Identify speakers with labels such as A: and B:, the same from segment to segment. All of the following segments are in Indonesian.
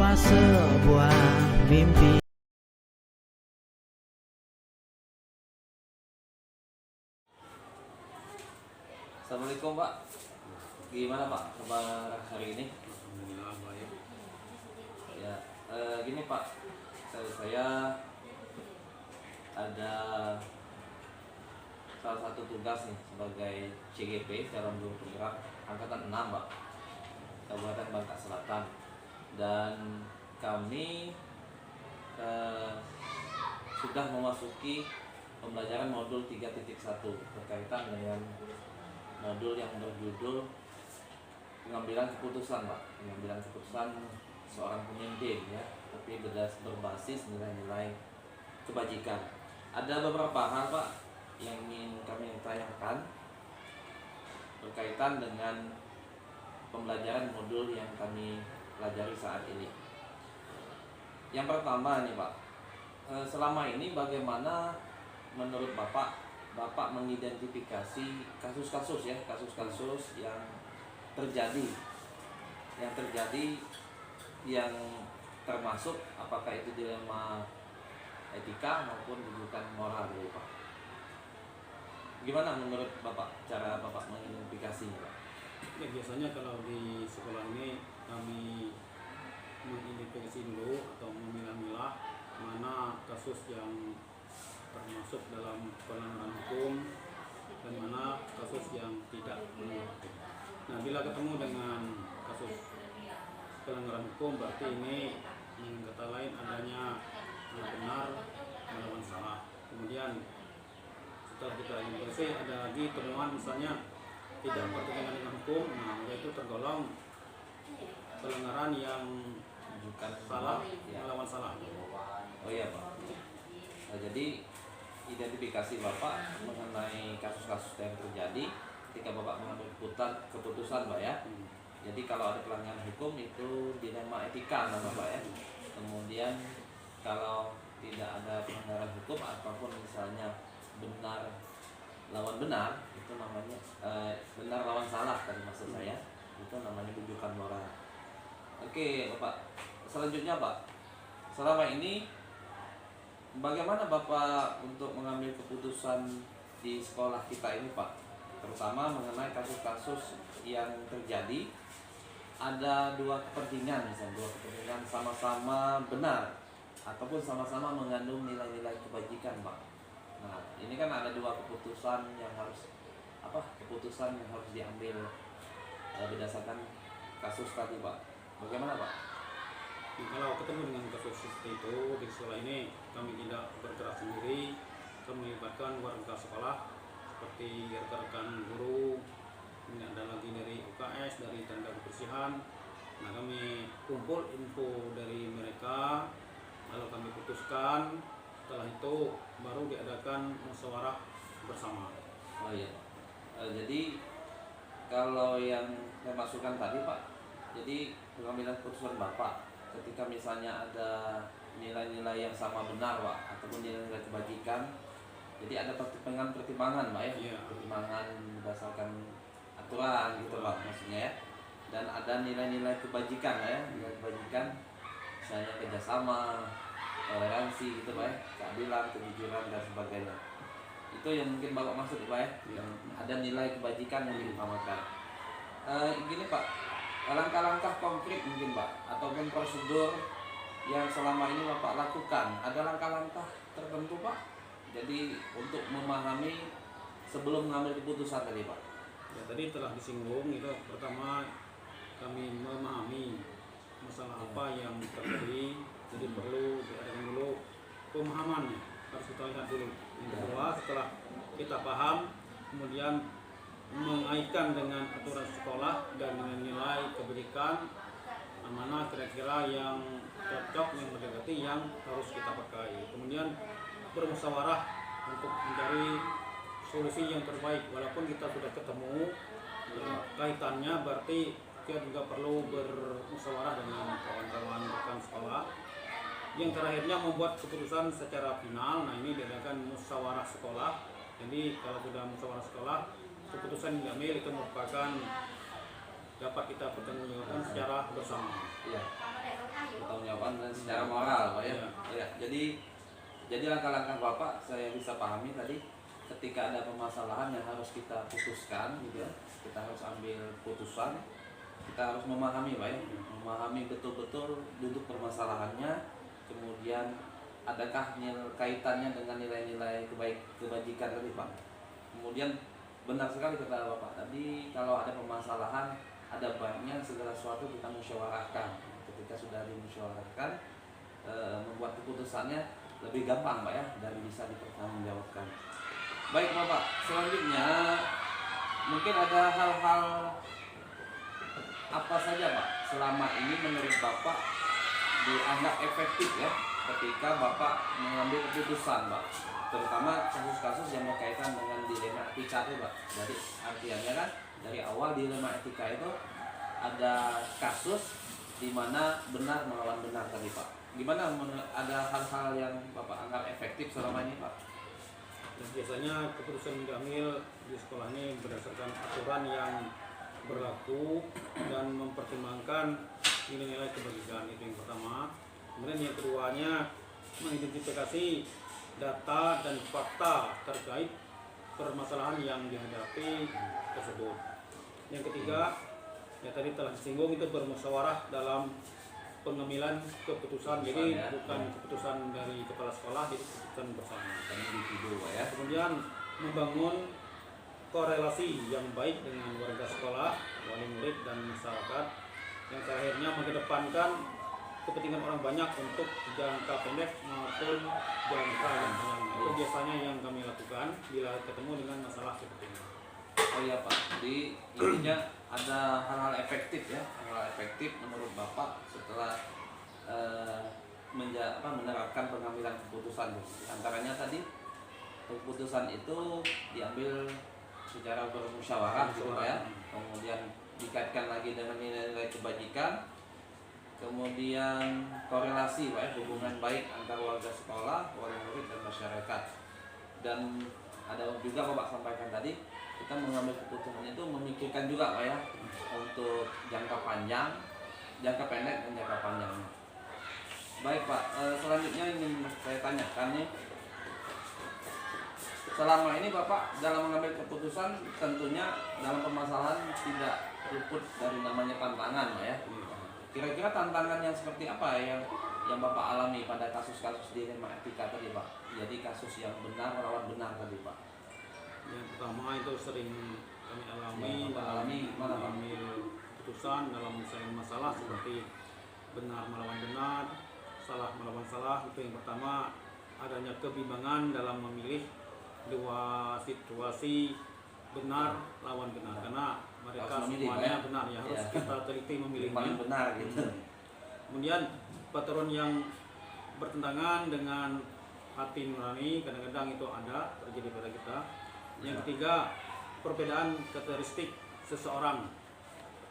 A: semua sebuah mimpi.
B: Assalamualaikum Pak, gimana Pak kabar hari ini?
C: Alhamdulillah baik.
B: Ya, gini Pak, saya ada salah satu tugas nih sebagai CGP Calon Guru Penggerak Angkatan 6 Pak, Kabupaten Bangka Selatan, dan kami sudah memasuki pembelajaran modul 3.1 berkaitan dengan modul yang berjudul pengambilan keputusan Pak, pengambilan keputusan seorang pemimpin ya, tapi berbasis nilai-nilai kebajikan. Ada beberapa hal Pak yang ingin kami tanyakan berkaitan dengan pembelajaran modul yang kami pelajari saat ini. Yang pertama nih Pak, selama ini bagaimana menurut Bapak mengidentifikasi kasus-kasus yang terjadi yang termasuk apakah itu dilema etika maupun rujukan moral gitu Pak. Gimana menurut Bapak cara Bapak mengidentifikasinya Pak?
C: Ya, biasanya kalau di sekolah ini kami mengidentifikasi dulu atau memilah-milah mana kasus yang termasuk dalam pelanggaran hukum dan mana kasus yang tidak melanggar hukum. Nah, bila ketemu dengan kasus pelanggaran hukum berarti ini yang kata lain adanya benar melawan salah. Kemudian setelah kita identifikasi ada lagi temuan misalnya tidak bertentangan dengan hukum, nah yaitu tergolong pelanggaran yang
B: Rujukan
C: salah
B: ya.
C: melawan salah.
B: Oh iya Pak. Jadi identifikasi Bapak mengenai kasus-kasus yang terjadi ketika Bapak mengambil keputusan Pak ya. Jadi kalau ada pelanggaran hukum itu dilema etika nama Bapak ya. Kemudian kalau tidak ada pelanggaran hukum ataupun misalnya benar lawan benar, itu namanya benar lawan salah tadi maksud saya, itu namanya rujukan moral. Oke Bapak, selanjutnya Pak, selama ini bagaimana Bapak untuk mengambil keputusan di sekolah kita ini Pak, terutama mengenai kasus-kasus yang terjadi ada dua kepentingan, misalnya dua kepentingan sama-sama benar ataupun sama-sama mengandung nilai-nilai kebajikan Pak. Nah ini kan ada dua keputusan yang harus diambil berdasarkan kasus tadi Pak. Bagaimana Pak?
C: Nah, kalau ketemu dengan kasus seperti itu di sekolah ini kami tidak bergerak sendiri, kami melibatkan warga sekolah seperti rekan-rekan guru, kemudian ada lagi dari UKS, dari tenda kebersihan. Nah kami kumpul info dari mereka, lalu kami putuskan. Setelah itu baru diadakan musyawarah bersama.
B: Oh iya Pak. Jadi kalau yang saya masukkan tadi Pak, jadi pengambilan keputusan Bapak ketika misalnya ada nilai-nilai yang sama benar Pak ataupun nilai-nilai kebajikan, jadi ada pertimbangan Pak ya,
C: Iya.
B: pertimbangan berdasarkan aturan gitu Pak maksudnya ya, dan ada nilai-nilai kebajikan Pak ya, nilai kebajikan misalnya kerjasama, toleransi gitu Pak ya, keadilan, kejujuran dan sebagainya. Itu yang mungkin Bapak maksud Pak ya, yang ada nilai kebajikan yang diutamakan. Gini Pak, langkah-langkah konkret mungkin Pak ataupun prosedur yang selama ini Bapak lakukan, ada langkah-langkah tertentu Pak, jadi untuk memahami sebelum mengambil keputusan tadi Pak.
C: Ya, tadi telah disinggung itu pertama kami memahami masalah apa yang terjadi, jadi perlu diadakan dulu pemahamannya, harus kita lihat dulu. Yang kedua, setelah kita paham, kemudian mengaitkan dengan aturan sekolah dan dengan nilai kebajikan, mana kira-kira yang cocok, yang mendekati, yang harus kita pakai. Kemudian bermusyawarah untuk mencari solusi yang terbaik. Walaupun kita sudah ketemu kaitannya, berarti kita juga perlu bermusyawarah dengan kawan-kawan rekan sekolah. Yang terakhirnya membuat keputusan secara final. Nah ini diadakan musyawarah sekolah. Jadi kalau sudah musyawarah sekolah, keputusan yang diambil itu merupakan dapat kita pertanggungjawabkan secara bersama.
B: Iya. pertanggungjawaban dan secara moral Pak ya. Ya, jadi langkah-langkah Bapak saya bisa pahami tadi, ketika ada permasalahan yang harus kita putuskan gitu ya, kita harus ambil putusan, kita harus memahami Pak ya, memahami betul-betul duduk permasalahannya, kemudian adakah kaitannya dengan nilai-nilai kebajikan tadi Pak. Kemudian benar sekali kata Bapak tadi, kalau ada permasalahan ada baiknya segala sesuatu kita musyawarahkan. Ketika sudah dimusyawarahkan, membuat keputusannya lebih gampang Pak ya, dan bisa dipertanggungjawabkan. Baik Bapak, selanjutnya mungkin ada hal-hal apa saja Pak selama ini menurut Bapak dianggap efektif ya ketika Bapak mengambil keputusan Pak, terutama kasus-kasus yang berkaitan dengan dilema etika itu Pak. Jadi artinya kan dari awal dilema etika itu ada kasus di mana benar melawan benar tadi Pak. Gimana ada hal-hal yang Bapak anggap efektif selama ini Pak?
C: Dan biasanya keputusan diambil di sekolah ini berdasarkan aturan yang berlaku dan mempertimbangkan nilai-nilai kebajikan, itu yang pertama. Kemudian yang keduanya mengidentifikasi data dan fakta terkait permasalahan yang dihadapi tersebut. Yang ketiga, ya tadi telah disinggung, itu bermusyawarah dalam pengambilan keputusan, jadi bukan keputusan dari kepala sekolah, jadi keputusan bersama.
B: Ya.
C: Kemudian membangun korelasi yang baik dengan warga sekolah, wali murid dan masyarakat. Yang terakhirnya mengedepankan kepentingan orang banyak untuk jangka pendek maupun jangka yang panjang. Itu biasanya yang kami lakukan bila ketemu dengan masalah seperti ini.
B: Oh iya Pak, jadi intinya ada hal-hal efektif ya, hal-hal efektif menurut Bapak setelah menerapkan pengambilan keputusan. Antaranya tadi keputusan itu diambil secara bermusyawarah gitu Pak ya, kemudian dikaitkan lagi dengan nilai-nilai kebajikan, kemudian korelasi Pak ya, hubungan baik antara warga sekolah, wali murid dan masyarakat. Dan ada juga Bapak sampaikan tadi, kita mengambil keputusan itu memikirkan juga Pak ya, untuk jangka panjang, jangka pendek dan jangka panjangnya. Baik Pak, selanjutnya ingin saya tanyakan nih, selama ini Bapak dalam mengambil keputusan tentunya dalam permasalahan tidak luput dari namanya tantangan Pak ya. Kira-kira tantangan yang seperti apa yang Bapak alami pada kasus-kasus dilema etika tadi Pak? Jadi kasus yang benar melawan benar tadi Pak.
C: Yang pertama itu sering kami alami
B: dalam
C: mengambil keputusan dalam menyelesaikan masalah seperti benar melawan benar, salah melawan salah. Itu yang pertama, adanya kebimbangan dalam memilih dua situasi benar lawan benar, karena mereka semuanya benar ya, harus kita teliti memilihnya.
B: Paling benar gitu.
C: Kemudian patron yang bertentangan dengan hati nurani kadang-kadang itu ada terjadi pada kita. Yang ketiga, perbedaan karakteristik seseorang.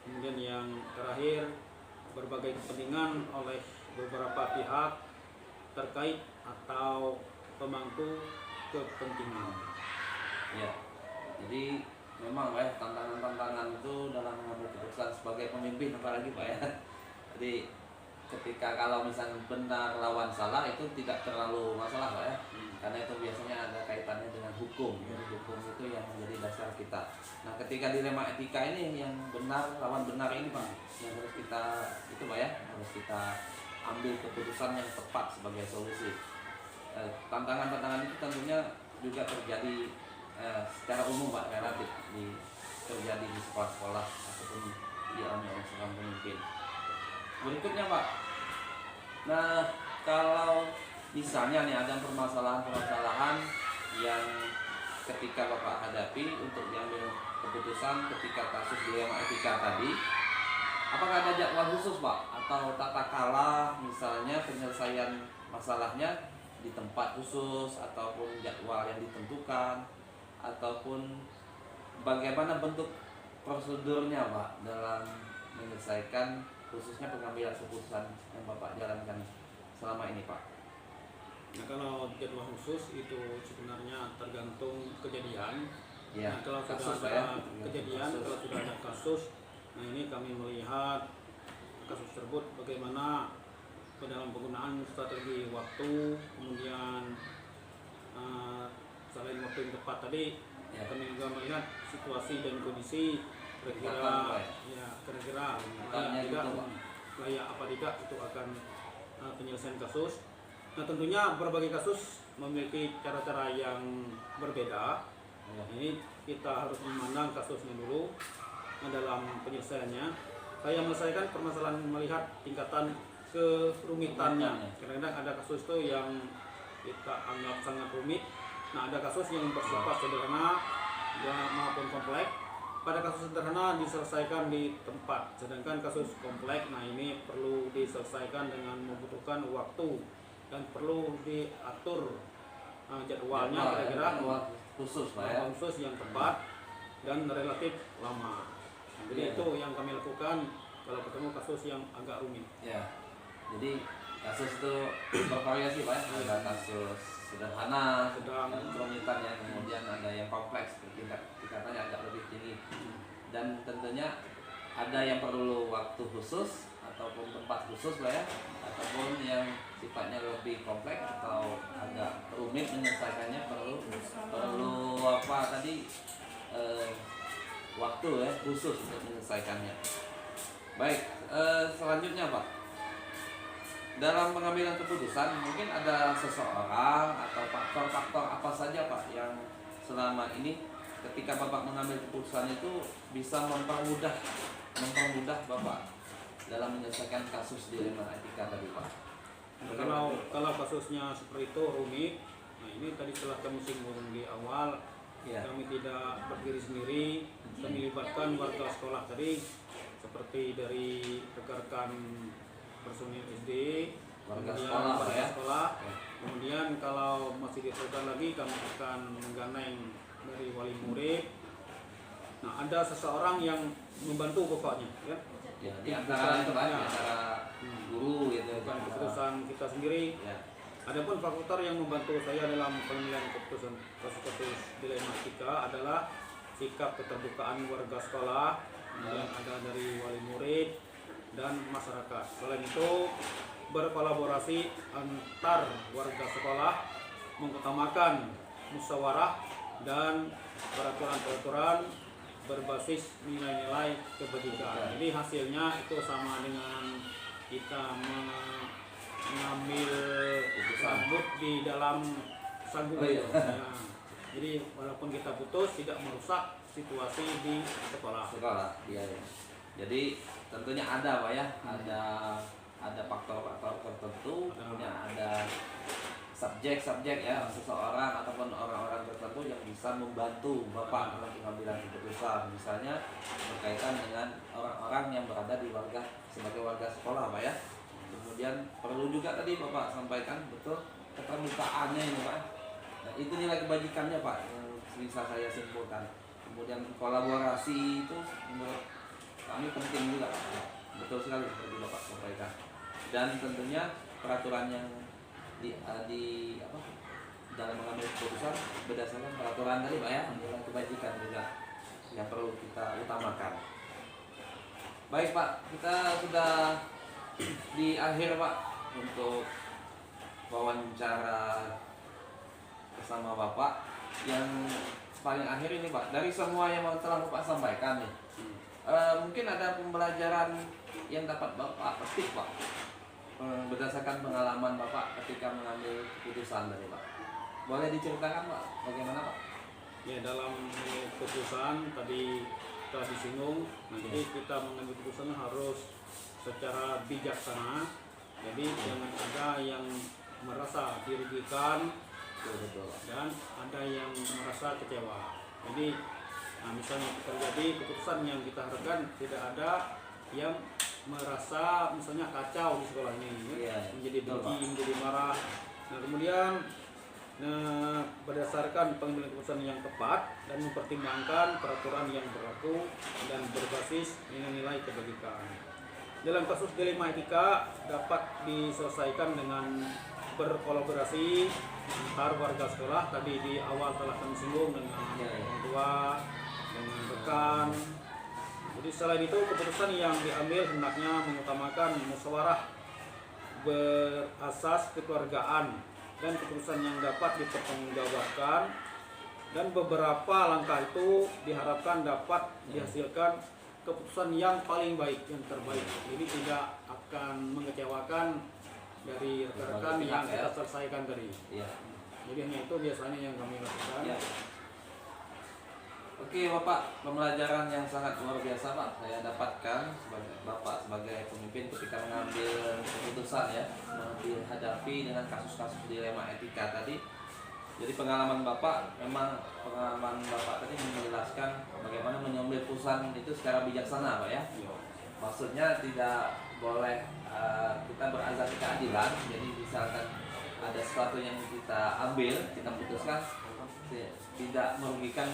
C: Kemudian yang terakhir, berbagai kepentingan oleh beberapa pihak terkait atau pemangku kepentingan.
B: Ya, jadi memang Pak ya, tantangan-tantangan itu dalam mengambil keputusan sebagai pemimpin apalagi Pak ya. Jadi ketika kalau misalnya benar lawan salah itu tidak terlalu masalah Pak ya, karena itu biasanya ada kaitannya dengan hukum. Jadi hukum itu yang menjadi dasar kita. Nah ketika dilema etika ini yang benar lawan benar ini Pak, yang harus kita itu Pak ya, harus kita ambil keputusan yang tepat sebagai solusi. Tantangan-tantangan itu tentunya juga terjadi secara umum Pak, relatif terjadi di sekolah-sekolah ataupun dialami oleh seorang pemimpin. Berikutnya Pak, nah kalau misalnya nih ada permasalahan-permasalahan yang ketika Bapak hadapi untuk diambil keputusan ketika kasus dilema etika tadi, apakah ada jadwal khusus Pak atau tata cara misalnya penyelesaian masalahnya di tempat khusus ataupun jadwal yang ditentukan ataupun bagaimana bentuk prosedurnya Pak dalam menyelesaikan khususnya pengambilan keputusan yang Bapak jalankan selama ini Pak?
C: Nah kalau jadwal khusus itu sebenarnya tergantung kejadian.
B: Ya,
C: nah, kalau
B: kasus,
C: sudah ada
B: ya.
C: kejadian,
B: Kasus.
C: kalau sudah ada kasus, nah ini kami melihat kasus tersebut bagaimana dalam penggunaan strategi waktu, kemudian selain waktu yang tepat tadi,
B: Ya.
C: kami juga melihat situasi dan kondisi
B: Tingkatan,
C: kira-kira
B: Pak,
C: kira-kira
B: Tingkatannya
C: layak tidak,
B: gitu, Pak.
C: layak apa tidak itu akan penyelesaian kasus. Nah tentunya berbagai kasus memiliki cara-cara yang berbeda.
B: Ya.
C: Ini kita harus memandang kasusnya dulu dalam penyelesaiannya. Saya menyelesaikan permasalahan melihat tingkatan kerumitannya. Kadang-kadang ada kasus itu yang kita anggap sangat rumit. Nah ada kasus yang bersifat sederhana maupun kompleks. Pada kasus sederhana diselesaikan di tempat, sedangkan kasus kompleks, nah ini perlu diselesaikan dengan membutuhkan waktu dan perlu diatur jadwalnya kira-kira
B: khusus Pak ya.
C: khusus yang tepat dan relatif lama. Jadi
B: Iya.
C: itu yang kami lakukan kalau ketemu kasus yang agak rumit.
B: Ya. Jadi kasus itu bervariasi Pak ya. Ada kasus sederhana,
C: Sedang.
B: yang kerumitan yang kemudian ada yang kompleks, tingkatannya agak lebih tinggi. Dan tentunya ada yang perlu waktu khusus ataupun tempat khusus Pak ya, ataupun yang sifatnya lebih kompleks atau agak rumit menyelesaikannya perlu apa tadi waktu ya khusus untuk menyelesaikannya. Baik, selanjutnya Pak, dalam pengambilan keputusan mungkin ada seseorang atau faktor-faktor apa saja Pak yang selama ini ketika Bapak mengambil keputusan itu bisa mempermudah Bapak dalam menyelesaikan kasus dilema etika tadi Pak.
C: Nah, kalau kasusnya seperti itu rumit, nah ini tadi telah kami singgung di awal,
B: Ya.
C: kami tidak berdiri sendiri, kami libatkan warga sekolah tadi seperti dari rekan-rekan personil SD,
B: Warga
C: kemudian
B: sekolah,
C: warga
B: ya.
C: sekolah.
B: Ya.
C: Kemudian kalau masih diperlukan lagi kami akan menggandeng dari wali murid. Nah ada seseorang yang membantu pokoknya, ya.
B: Ya, di antara itu Pak, di
C: Ya.
B: antara guru gitu.
C: Bukan
B: di antara-
C: keputusan kita sendiri.
B: Ya.
C: Adapun faktor yang membantu saya dalam pengambilan keputusan kasus-kasus dilema etika adalah sikap keterbukaan warga sekolah, kemudian ada dari wali murid dan masyarakat. Selain itu berkolaborasi antar warga sekolah, mengutamakan musyawarah dan peraturan-peraturan berbasis nilai-nilai kebajikan. Jadi hasilnya itu sama dengan kita mengambil sabut di dalam sagu.
B: Oh, iya.
C: Ya. Jadi walaupun kita putus tidak merusak situasi di sekolah.
B: Sekolah, iya ya. Jadi tentunya ada Pak ya, ada faktor-faktor tertentu, kemudian ada subjek ya, seseorang ataupun orang-orang tertentu yang bisa membantu Bapak dalam pengambilan keputusan, misalnya berkaitan dengan orang-orang yang berada di sebagai warga sekolah Pak ya. Kemudian perlu juga tadi Bapak sampaikan betul keterbukaannya ini Pak. Nah, itu nilai kebajikannya Pak yang bisa saya simpulkan. Kemudian kolaborasi itu menurut kami penting juga Pak. Betul sekali seperti Bapak sampaikan. Dan tentunya peraturan yang dalam mengambil keputusan berdasarkan peraturan tadi Pak ya, nilai kebajikan juga yang perlu kita utamakan. Baik Pak, kita sudah di akhir Pak untuk wawancara bersama Bapak. Yang paling akhir ini Pak, dari semua yang telah Bapak sampaikan nih, mungkin ada pembelajaran yang dapat Bapak petik Pak berdasarkan pengalaman Bapak ketika mengambil keputusan dari Pak. Boleh diceritakan Pak bagaimana Pak?
C: Ya dalam keputusan tadi telah disinggung, nah, jadi kita mengambil keputusan harus secara bijaksana. Jadi jangan ada yang merasa dirugikan
B: Betul.
C: dan ada yang merasa kecewa. Jadi misalnya terjadi keputusan yang kita harapkan, tidak ada yang merasa misalnya kacau di sekolah ini,
B: Iya,
C: menjadi
B: betul,
C: benci, menjadi marah. Nah kemudian berdasarkan pengambilan keputusan yang tepat dan mempertimbangkan peraturan yang berlaku dan berbasis nilai-nilai kebajikan. Dalam kasus dilema etika dapat diselesaikan dengan berkolaborasi antar warga sekolah. Tadi di awal telah kami singgung dengan orang tua, dengan rekan. Jadi selain itu keputusan yang diambil hendaknya mengutamakan musyawarah berasas kekeluargaan dan keputusan yang dapat dipertanggungjawabkan, dan beberapa langkah itu diharapkan dapat dihasilkan keputusan yang paling baik, yang terbaik. Jadi tidak akan mengecewakan dari rekan-rekan yang kita selesaikan tadi.
B: Ya.
C: Jadi hanya itu biasanya yang kami lakukan.
B: Ya. Oke Bapak, pembelajaran yang sangat luar biasa Pak saya dapatkan sebagai Bapak sebagai pemimpin ketika mengambil keputusan ya, menghadapi dengan kasus-kasus dilema etika tadi. Jadi pengalaman Bapak tadi menjelaskan bagaimana mengambil keputusan itu secara bijaksana Pak ya. Maksudnya tidak boleh kita berazas keadilan. Jadi misalkan ada sesuatu yang kita ambil, kita putuskan tidak merugikan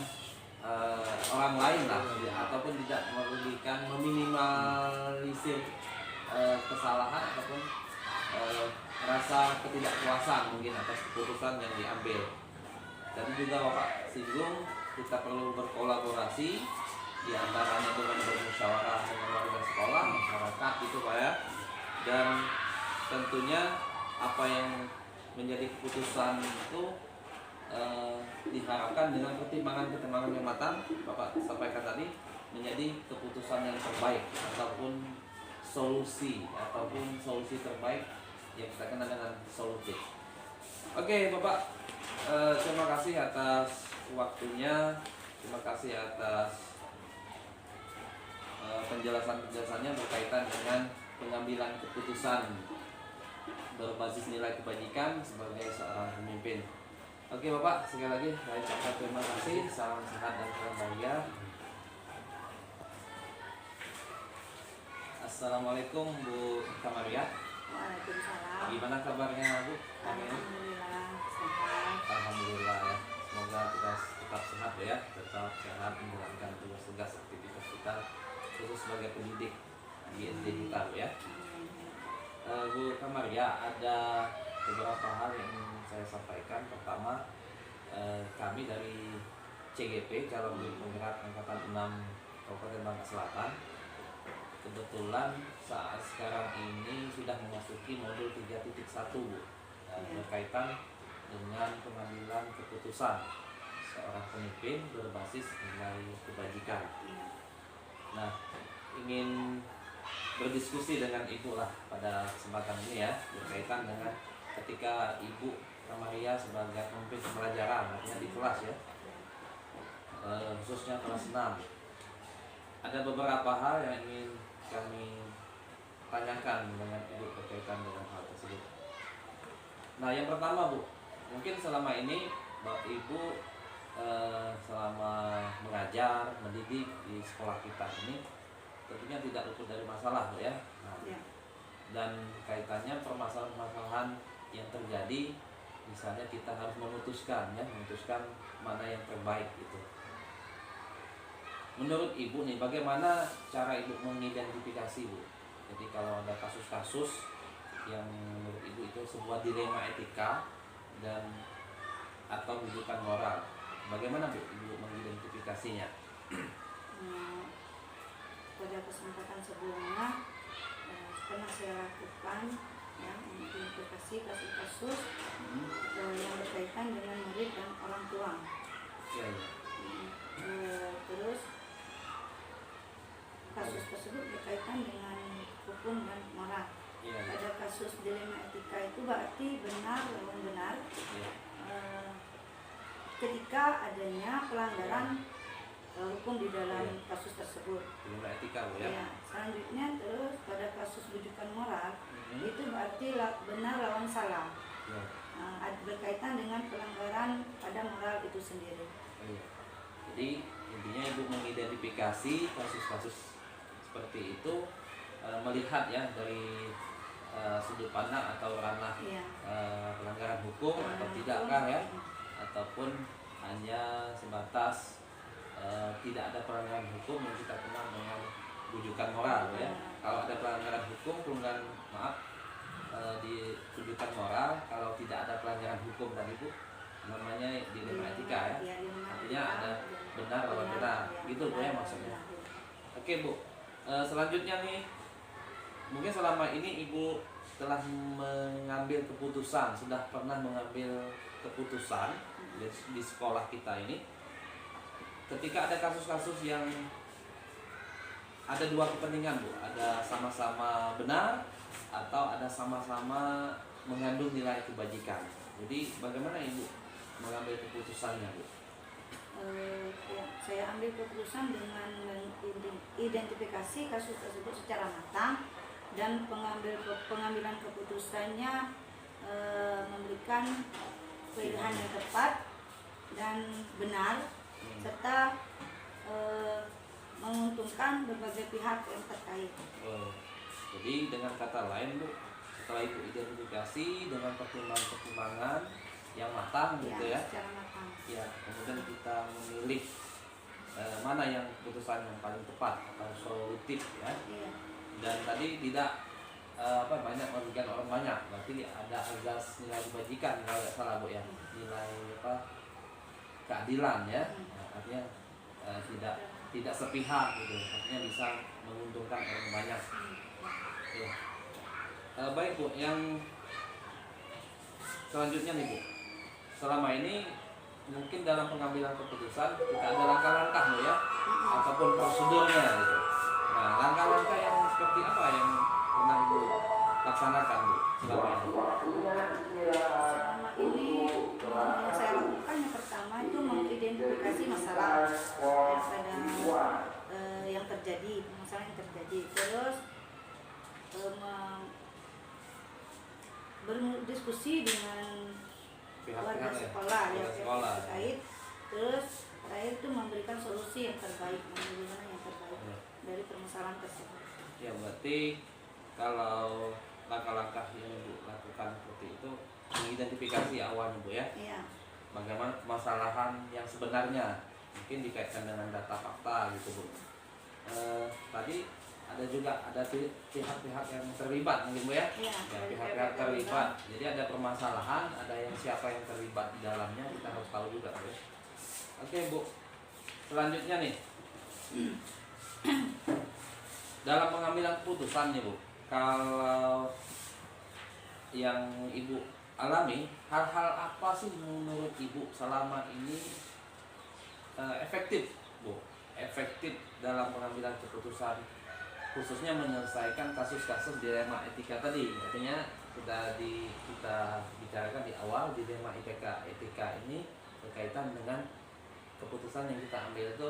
B: orang lain lah, ataupun tidak merugikan, meminimalisir kesalahan ataupun rasa ketidakpuasan mungkin atas keputusan yang diambil. Tadi juga Bapak singgung kita perlu berkolaborasi, di antaranya dengan bermusyawarah dengan warga sekolah, masyarakat itu Pak ya. Dan tentunya apa yang menjadi keputusan itu diharapkan dengan pertimbangan-pertimbangan yang matang Bapak sampaikan tadi menjadi keputusan yang terbaik ataupun solusi terbaik yang kita kenal dengan solutif. Oke Bapak, terima kasih atas waktunya, terima kasih atas penjelasannya berkaitan dengan pengambilan keputusan berbasis nilai kebajikan sebagai seorang pemimpin. Oke Bapak, sekali lagi saya ucapkan terima kasih, salam sehat dan salam bahagia. Assalamualaikum Bu Kamaria.
D: Waalaikumsalam.
B: Gimana kabarnya Bu?
D: Alhamdulillah sehat.
B: Alhamdulillah ya. Semoga kita tetap sehat ya, tetap sehat menjalankan tugas-tugas aktivitas kita, khusus sebagai pendidik di SD kita Bu ya. Bu Kamaria, ada beberapa hal yang ingin saya sampaikan. Pertama, kami dari CGP Calon Guru Penggerak Angkatan 6 Kabupaten Bangka Selatan kebetulan saat sekarang ini sudah memasuki modul 3.1 Bu, berkaitan dengan pengambilan keputusan seorang pemimpin berbasis nilai kebajikan. Nah, ingin berdiskusi dengan Ibu lah pada kesempatan ini ya, berkaitan dengan ketika Ibu Kamaria sebagai pemimpin pembelajaran, artinya di kelas ya, khususnya kelas 6. Ada beberapa hal yang ingin kami tanyakan dengan Ibu berkaitan dengan hal tersebut. Nah, yang pertama Bu, mungkin selama ini Ibu selama mengajar, mendidik di sekolah kita ini tentunya tidak luput dari masalah ya. Nah, dan kaitannya permasalahan-permasalahan yang terjadi, misalnya kita harus memutuskan mana yang terbaik itu. Menurut Ibu nih, bagaimana cara Ibu mengidentifikasi Bu? Jadi kalau ada kasus-kasus yang menurut Ibu itu sebuah dilema etika dan atau rujukan moral, bagaimana Bu Ibu mengidentifikasinya?
D: Pada kesempatan sebelumnya pernah saya lakukan ya, identifikasi kasus-kasus yang berkaitan dengan murid dan orang tua.
B: Ya.
D: Terus kasus tersebut berkaitan dengan hukum dan moral.
B: Ya.
D: Pada kasus dilema etika itu berarti benar lawan benar.
B: Ya.
D: Ketika adanya pelanggaran hukum di dalam kasus tersebut.
B: Dilema etika Bu ya.
D: Ya, selanjutnya terus pada kasus rujukan moral itu berarti benar lawan salah.
B: Ya.
D: Berkaitan dengan pelanggaran pada moral itu sendiri.
B: Iya. Jadi intinya Ibu mengidentifikasi kasus-kasus seperti itu, melihat ya dari sudut pandang atau ranah pelanggaran hukum atau tidak kan ya, ataupun hanya sebatas tidak ada pelanggaran hukum yang kita kenal dengan rujukan moral ya. Kalau ada pelanggaran hukum, di rujukan moral, kalau tidak ada pelanggaran hukum tadi Bu, namanya dilema etika ya. Artinya ada benar lawan benar, gitu Bu ya maksudnya. Oke Bu, selanjutnya nih, mungkin selama ini Ibu telah mengambil keputusan, sudah pernah mengambil keputusan di sekolah kita ini, ketika ada kasus-kasus yang ada dua kepentingan Bu, ada sama-sama benar atau ada sama-sama mengandung nilai kebajikan. Jadi bagaimana Ibu mengambil keputusannya Bu?
D: Ya, saya ambil keputusan dengan mengidentifikasi kasus tersebut secara matang dan pengambilan keputusannya memberikan pilihan yang tepat dan benar serta menguntungkan berbagai pihak yang terkait.
B: Jadi dengan kata lain Bu, setelah Ibu identifikasi dengan pertimbangan-pertimbangan yang matang gitu ya,
D: Secara matang.
B: ya kemudian kita memilih mana yang keputusan yang paling tepat atau solutif ya.
D: Iya.
B: Dan tadi tidak banyak merugikan orang banyak, berarti ada azas nilai kebajikan kalau tidak salah Bu ya, nilai keadilan ya. Nah, artinya tidak sepihak gitu, artinya bisa menguntungkan orang banyak ya. Baik Bu, yang selanjutnya nih Bu, selama ini mungkin dalam pengambilan keputusan kita ada langkah-langkah Bu ya, ataupun prosedurnya gitu. Nah, langkah-langkah yang seperti apa yang pernah Ibu laksanakan Bu selama ini?
D: Selama ini yang saya lakukan yang pertama itu mengidentifikasi masalah yang terjadi, masalah yang terjadi. Terus berdiskusi dengan warga sekolah yang terkait. Terus terakhir itu memberikan solusi yang terbaik, bagaimana yang terbaik dari permasalahan tersebut.
B: Ya berarti kalau langkah-langkah yang Ibu lakukan seperti itu mengidentifikasi awalnya Bu ya, bagaimana permasalahan yang sebenarnya, mungkin dikaitkan dengan data fakta gitu Bu. Tadi ada pihak-pihak yang terlibat mungkin Bu ya, pihak-pihak terlibat. Jadi ada permasalahan, ada yang siapa yang terlibat di dalamnya, kita harus tahu juga Bu. Oke Bu, selanjutnya nih dalam pengambilan keputusan nih Bu, kalau yang Ibu alami, hal-hal apa sih menurut Ibu selama ini efektif Bu, efektif dalam pengambilan keputusan, khususnya menyelesaikan kasus-kasus dilema etika tadi. Artinya kita bicarakan di awal, dilema etika ini berkaitan dengan keputusan yang kita ambil itu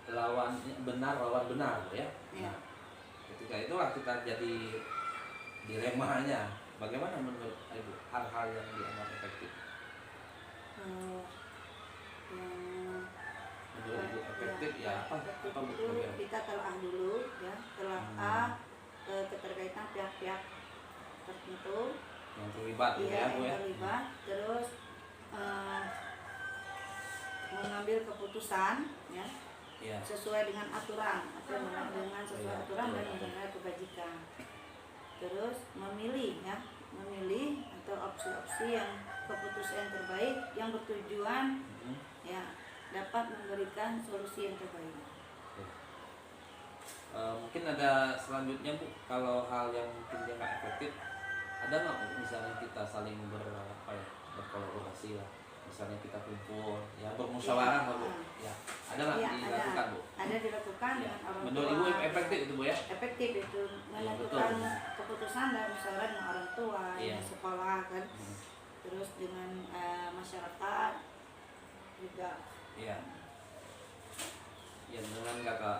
B: lawan benar ya. Nah, ketika itulah kita jadi dilemanya. Bagaimana menurut Ibu hal-hal yang dianggap efektif? Menurut Ibu efektif ya apa
D: itu kita telah dulu ya, keterkaitan pihak-pihak tertentu
B: yang terlibat ya Bu ya.
D: Terus mengambil keputusan ya, sesuai dengan aturan dan nilai kebajikan. Terus memilih atau opsi-opsi yang keputusan yang terbaik yang bertujuan ya dapat memberikan solusi yang terbaik.
B: Mungkin ada selanjutnya Bu, kalau hal yang mungkin dia nggak efektif, ada nggak Bu, misalnya kita saling berkolaborasi lah, misalnya kita kumpul ya bermusyawarah Bu ya, ada nggak dilakukan Bu?
D: Ada dilakukan dengan orang tua.
B: Menurut Ibu efektif itu Bu ya?
D: Efektif itu menentukan keputusan dan musyawarah dengan orang tua, dengan sekolah kan, terus dengan masyarakat juga. Iya.
B: Ya dengan kata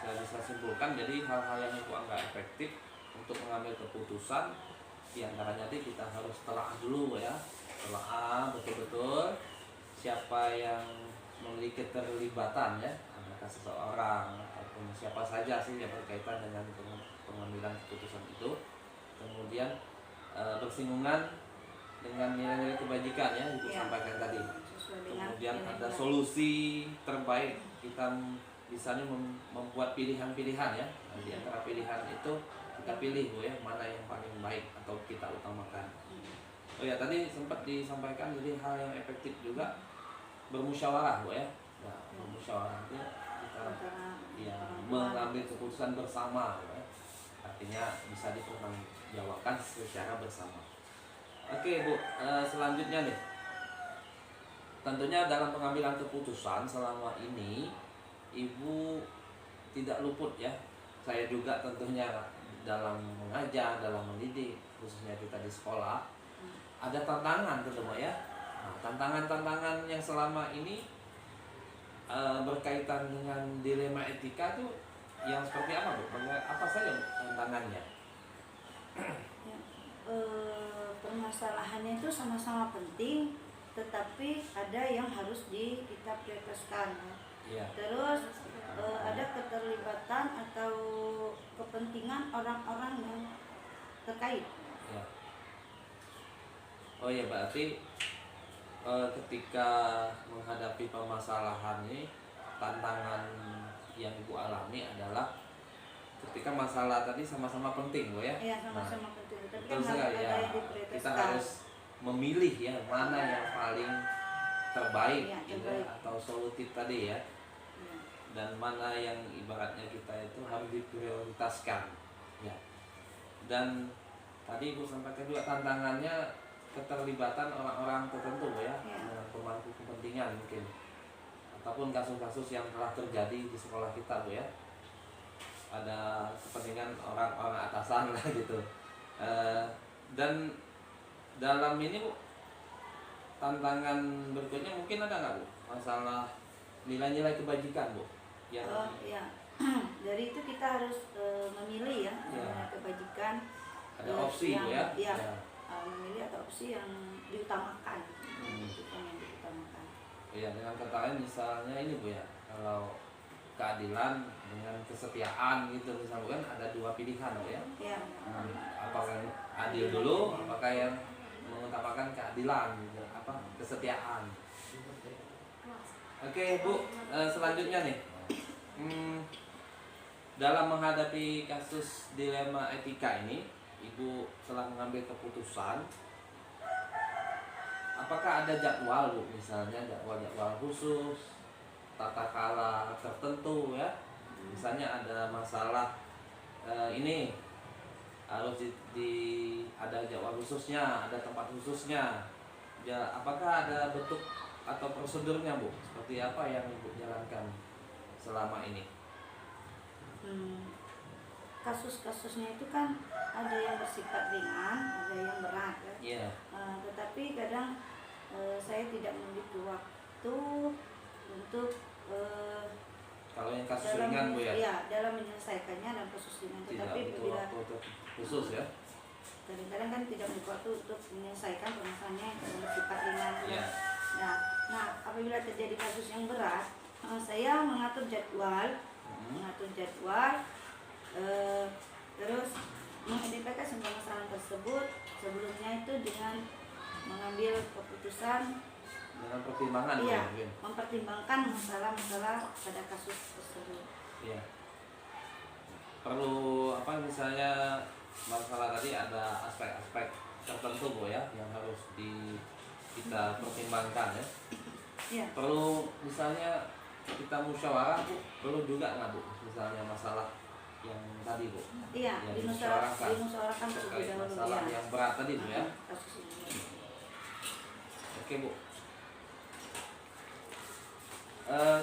B: saya bisa simpulkan, jadi hal-hal yang Ibu anggap efektif untuk mengambil keputusan, diantaranya tadi kita harus telah dulu ya, telah betul-betul siapa yang memiliki keterlibatan ya, apakah seseorang ataupun siapa saja sih yang berkaitan dengan pengambilan keputusan itu, kemudian bersinggungan dengan nilai-nilai kebajikan ya Ibu sampaikan tadi. Kemudian ada solusi terbaik, kita misalnya membuat pilihan-pilihan ya. Di antara pilihan itu kita pilih Bu ya, mana yang paling baik atau kita utamakan. Oh ya, tadi sempat disampaikan jadi hal yang efektif juga bermusyawarah Bu ya. Nah, bermusyawarah itu kita mengambil keputusan bersama Bu ya. artinya bisa dipertanggungjawabkan secara bersama. Oke Bu, selanjutnya nih, tentunya dalam pengambilan keputusan selama ini Ibu tidak luput ya, saya juga tentunya dalam mengajar, dalam mendidik, khususnya kita di sekolah, ada tantangan tentunya ya. Nah, tantangan-tantangan yang selama ini berkaitan dengan dilema etika tuh yang seperti apa Bu? Apa saja tantangannya?
D: Ya, permasalahannya itu sama-sama penting, tetapi ada yang harus kita prioritaskan.
B: Iya.
D: Terus ada keterlibatan atau kepentingan orang-orang yang terkait.
B: Ya. Oh ya, berarti ketika menghadapi permasalahan ini, tantangan yang Ibu alami adalah ketika masalah tadi sama-sama penting, Bu ya.
D: Iya, sama-sama penting. Tapi
B: Betul
D: kan
B: sekali
D: ada
B: ya.
D: yang diprioritaskan.
B: Kita harus memilih ya mana yang paling terbaik,
D: Iya,
B: gitu
D: terbaik.
B: ya, atau solutif tadi ya.
D: Iya.
B: Dan mana yang ibaratnya kita itu harus diprioritaskan ya. Dan tadi Ibu sampaikan juga tantangannya keterlibatan orang-orang tertentu ya, dengan pemangku kepentingan mungkin, ataupun kasus-kasus yang telah terjadi di sekolah kita Bu ya, ada kepentingan orang-orang atasan lah gitu. Dan dalam ini Bu, tantangan berikutnya mungkin ada nggak Bu, masalah nilai-nilai kebajikan Bu yang
D: Iya. Dari itu kita harus memilih ya,
B: Ya.
D: kebajikan.
B: ada opsi Bu ya.
D: Iya.
B: Ya.
D: Memilih atau opsi yang diutamakan. Itu yang diutamakan.
B: Ya, dengan kata lain misalnya ini Bu ya, kalau keadilan dengan kesetiaan gitu misalnya Bu, kan ada dua pilihan Bu ya.
D: Iya.
B: Apakah yang adil dulu, apakah yang mengutamakan keadilan gitu, kesetiaan. Oke Bu, selanjutnya nih, dalam menghadapi kasus dilema etika ini, Ibu telah mengambil keputusan. Apakah ada jadwal Bu, misalnya jadwal khusus, tata kala tertentu ya? Misalnya ada masalah ini harus ada jadwal khususnya, ada tempat khususnya. Ya, apakah ada bentuk atau prosedurnya Bu? Seperti apa yang Ibu jalankan selama ini?
D: Kasus-kasusnya itu kan ada yang bersifat ringan, ada yang berat ya.
B: Iya.
D: Tetapi kadang saya tidak memiliki waktu untuk
B: Kalau yang kasus ringan Bu ya?
D: Iya, dalam menyelesaikannya dalam kasus ringan.
B: Tidak
D: Tetapi
B: butuh
D: bila
B: waktu khusus ya?
D: kadang-kadang kan tidak memiliki waktu untuk menyelesaikan permasalahannya yang bersifat ringan.
B: Iya.
D: Nah, apabila terjadi kasus yang berat, saya mengatur jadwal, terus mengidentifikasi permasalahan tersebut sebelumnya itu dengan mengambil keputusan
B: Dengan pertimbangan Bu,
D: iya,
B: mungkin.
D: mempertimbangkan masalah-masalah pada kasus tersebut.
B: Iya. Perlu misalnya masalah tadi ada aspek-aspek tertentu Bu ya yang harus kita pertimbangkan ya.
D: Iya.
B: Perlu misalnya kita musyawarah Bu, perlu juga nggak Bu misalnya masalah yang tadi Bu?
D: Iya,
B: Yang
D: dimusyawarahkan terlebih
B: terkait
D: dahulu
B: masalah
D: ya.
B: yang berat tadi Bu ya.
D: Kasus ini.
B: Oke Bu.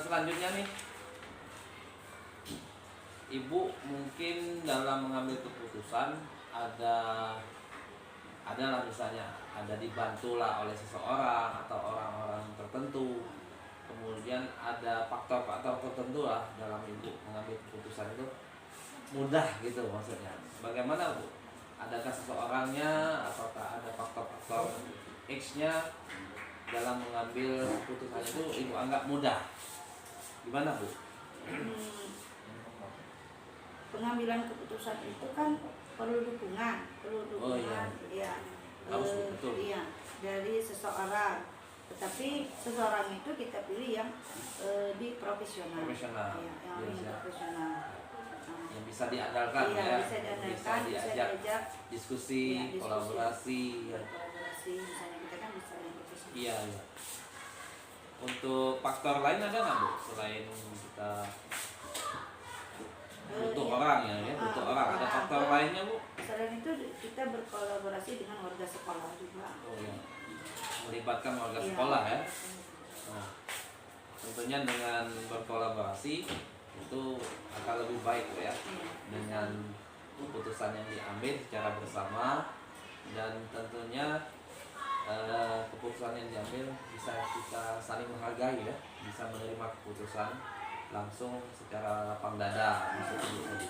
B: Selanjutnya nih, Ibu mungkin dalam mengambil keputusan adalah misalnya ada dibantulah oleh seseorang atau orang-orang tertentu, kemudian ada faktor-faktor tertentu lah dalam Ibu mengambil keputusan itu mudah gitu maksudnya. Bagaimana Bu? Adakah seseorangnya, apakah ada faktor-faktor X-nya dalam mengambil keputusan itu Ibu anggap mudah? Gimana Bu?
D: Pengambilan keputusan itu kan perlu dukungan,
B: Oh, iya.
D: ya.
B: Harus betul.
D: Iya, dari seseorang. Tetapi seseorang itu kita pilih yang di profesional.
B: Profesional.
D: Iya, yang
B: Yes,
D: lebih
B: ya.
D: profesional.
B: Yang bisa diandalkan
D: Iya,
B: ya,
D: bisa
B: yang
D: diandalkan, bisa diajak
B: diskusi,
D: Iya, diskusi.
B: kolaborasi ya.
D: berkolaborasi, misalnya kita kan bisa yang profesional.
B: Iya, iya. Untuk faktor lain ada nggak Bu selain kita butuh
D: Iya.
B: orang ya, butuh orang. Ada faktor lainnya Bu?
D: Selain itu kita berkolaborasi dengan warga sekolah juga.
B: Oh ya, melibatkan warga
D: Iya.
B: sekolah ya. Nah, tentunya dengan berkolaborasi itu akan lebih baik Bu ya,
D: Iya.
B: dengan keputusan yang diambil secara bersama, dan tentunya keputusan yang diambil bisa kita saling menghargai ya, bisa menerima keputusan langsung secara lapang dada maksudnya tadi.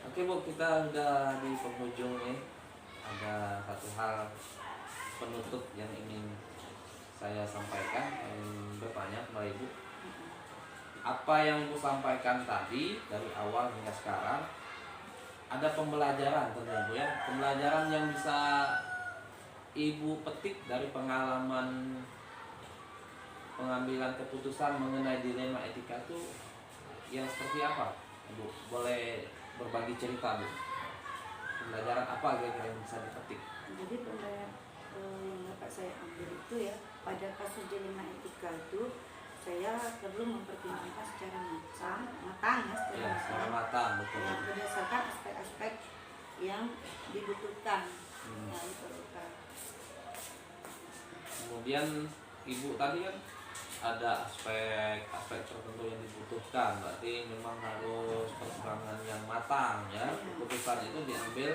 B: Oke Bu, kita udah di penghujung nih. Ada satu hal penutup yang ingin saya sampaikan, ingin bertanya kepada Ibu. Apa yang Ibu sampaikan tadi dari awal hingga sekarang, ada pembelajaran tentunya Bu ya, pembelajaran yang bisa Ibu petik dari pengalaman pengambilan keputusan mengenai dilema etika itu yang seperti apa? Ibu boleh berbagi cerita Bu. Pembelajaran apa kira-kira yang bisa dipetik?
D: Jadi pembelajaran yang dapat saya ambil itu ya, pada kasus dilema etika itu saya perlu mempertimbangkan secara matang ya,
B: Ya, secara matang betul.
D: ya, berdasarkan aspek-aspek yang dibutuhkan,
B: Hmm.
D: yang diperlukan.
B: Kemudian Ibu tadi kan ada aspek tertentu yang dibutuhkan, berarti memang harus pertimbangan yang matang ya. Keputusan itu diambil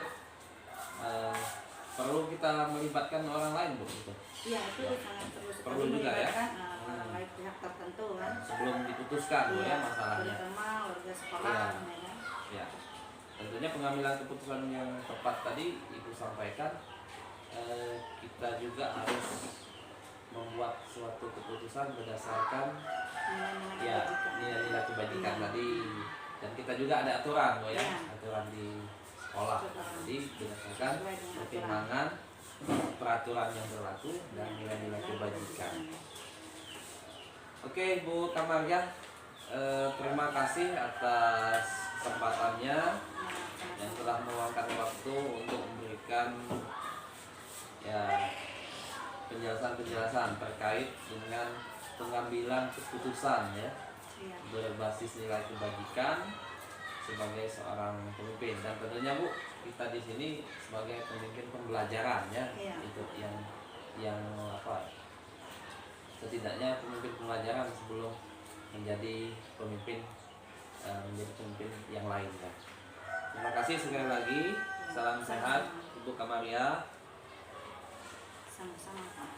B: perlu kita melibatkan orang lain Bu gitu.
D: Iya, itu sangat perlu sekali
B: Perlu juga ya?
D: melibatkan orang lain, pihak tertentu kan.
B: Sebelum diputuskan Bu ya masalahnya.
D: Terutama warga sekolah
B: Iya.
D: ya.
B: Ya, tentunya pengambilan keputusan yang tepat tadi Ibu sampaikan, kita juga harus membuat suatu keputusan berdasarkan
D: Nilai-nilai
B: ya
D: kebajikan.
B: nilai-nilai kebajikan
D: Iya.
B: tadi, dan kita juga ada aturan Bu ya,
D: Iya.
B: aturan di sekolah.
D: Aturan.
B: Jadi berdasarkan
D: Sesuai dengan
B: pertimbangan peraturan yang berlaku dan nilai-nilai kebajikan. Oke Bu Kamaria, terima kasih atas kesempatannya yang telah meluangkan waktu untuk memberikan ya penjelasan-penjelasan terkait dengan pengambilan keputusan ya
D: Iya.
B: berbasis nilai kebajikan sebagai seorang pemimpin. Dan tentunya Bu, kita di sini sebagai pemimpin pembelajaran ya,
D: Iya.
B: itu yang apa, setidaknya pemimpin pembelajaran sebelum menjadi pemimpin yang lain ya. Terima kasih sekali lagi. Salam sehat Ibu Kamaria.
D: Sama-sama Pak.